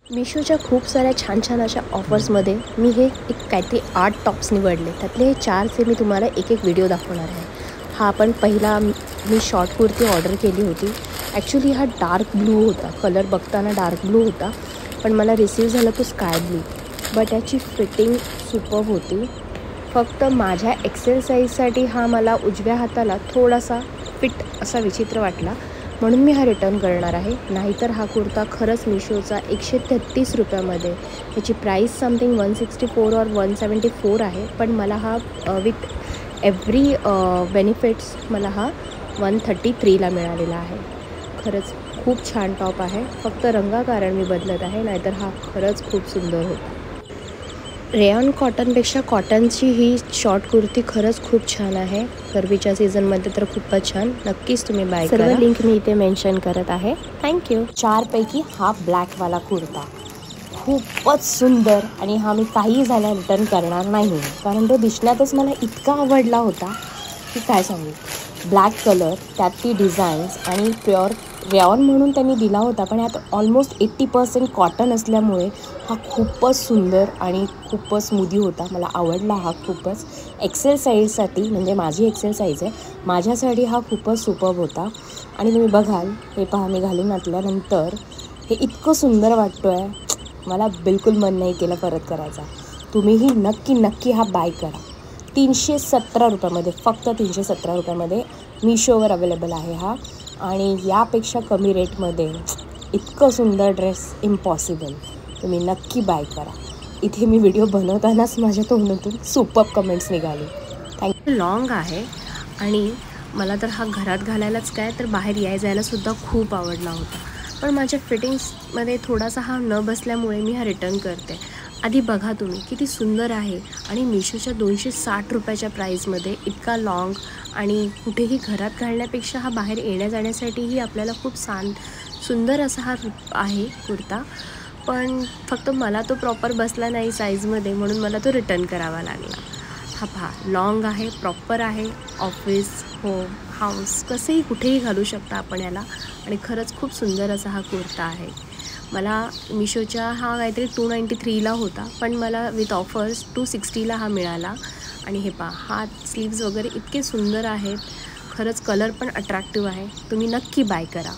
मिशोच्या खूप साऱ्या छान छान अशा ऑफर्समध्ये मी हे काहीतरी 8 टॉप्स निवडले. त्यातले हे 4चे मी तुम्हाला एक व्हिडिओ दाखवणार आहे. हा पण पहिला मी शॉर्ट कुर्ती ऑर्डर केली होती. ॲक्च्युली हा डार्क ब्लू होता. कलर बघताना डार्क ब्लू होता, पण मला रिसीव झाला तो स्काय ब्लू. बट याची फिटिंग सुपर्ब होती. फक्त माझ्या एक्सेल साईजसाठी हा मला उजव्या हाताला थोडासा फिट असा विचित्र वाटला, म्हणून मी हा रिटर्न करणार आहे. नाहीतर हा कुर्ता खरंच मिशोचा 133 रुपयामध्ये, याची प्राईस समथिंग 164 और 174 आहे. पण मला हा विथ एव्हरी बेनिफिट्स मला हा 133ला मिळालेला आहे. खरंच खूप छान टॉप आहे. फक्त रंगाकारण मी बदलत आहे, नाहीतर हा खरंच खूप सुंदर होता. रेयॉन कॉटनपेक्षा कॉटनची ही शॉर्ट कुर्ती खरंच खूप छान आहे. गरमीच्या सीझनमध्ये तर खूपच छान. नक्कीच तुम्ही बाय करा. सर्व लिंक मी इथे मेन्शन करत आहे. थँक्यू. 4पैकी हा ब्लॅकवाला कुर्ता खूपच सुंदर, आणि हा मी काही झाला रिटर्न करणार नाही, कारण तो दिसण्यातच मला इतका आवडला होता की काय सांगू. ब्लॅक कलर, त्यात ती डिझाईन्स, आणि प्युअर रेयॉन म्हणून त्यांनी दिला होता, पण यात ऑलमोस्ट 80% कॉटन असल्यामुळे हा खूपच सुंदर आणि खूपच स्मूदी होता. मला आवडला हा खूपच. एक्सेल साईजसाठी, म्हणजे माझी एक्सेल साईज आहे, माझ्यासाठी हा खूपच सुपर्ब होता. आणि तुम्ही बघाल, हे पहा, मी घालून घातल्यानंतर हे इतकं सुंदर वाटतो आहे, मला बिलकुल मन नाही केलं परत करायचा. तुम्हीही नक्की हा बाय करा. 317 रुपयामध्ये, फक्त 317 रुपयामध्ये मिशोवर अवेलेबल आहे हा. आणि यापेक्षा कमी रेटमध्ये इतकं सुंदर ड्रेस इम्पॉसिबल. तुम्ही नक्की बाय करा. इथे मी व्हिडिओ बनवतानाच माझ्या तोंडातून सुपर्ब कमेंट्स निघाले. थँक्यू. लॉंग आहे, आणि मला तर हा घरात घालायलाच काय, तर बाहेर जायलासुद्धा खूप आवडला होता. पण माझ्या फिटिंग्समध्ये थोडासा हा न बसल्यामुळे मी हा रिटर्न करते. आधी बघा तुम्ही किती सुंदर आहे, आणि मिशोच्या 260 रुपयाच्या प्राईजमध्ये इतका लॉंग, आणि कुठेही घरात घालण्यापेक्षा हा बाहेर येण्या जाण्यासाठीही आपल्याला खूप सुंदर असा हा आहे कुर्ता. पण फक्त मला तो प्रॉपर बसला नाही साईजमध्ये, म्हणून मला तो रिटर्न करावा लागला. हा पहा, लॉंग आहे, प्रॉपर आहे. ऑफिस, होम, हाऊस, कसंही कुठेही घालू शकता आपण याला, आणि खरंच खूप सुंदर असा हा कुर्ता आहे. मला मिशोच्या हा काहीतरी 293ला होता, पण मला विथ ऑफर्स 260ला हा मिळाला. आणि हे पहा, हात स्लीव्ज वगैरे इतके सुंदर आहेत. खरंच कलर पण अट्रॅक्टिव्ह आहे. तुम्ही नक्की बाय करा.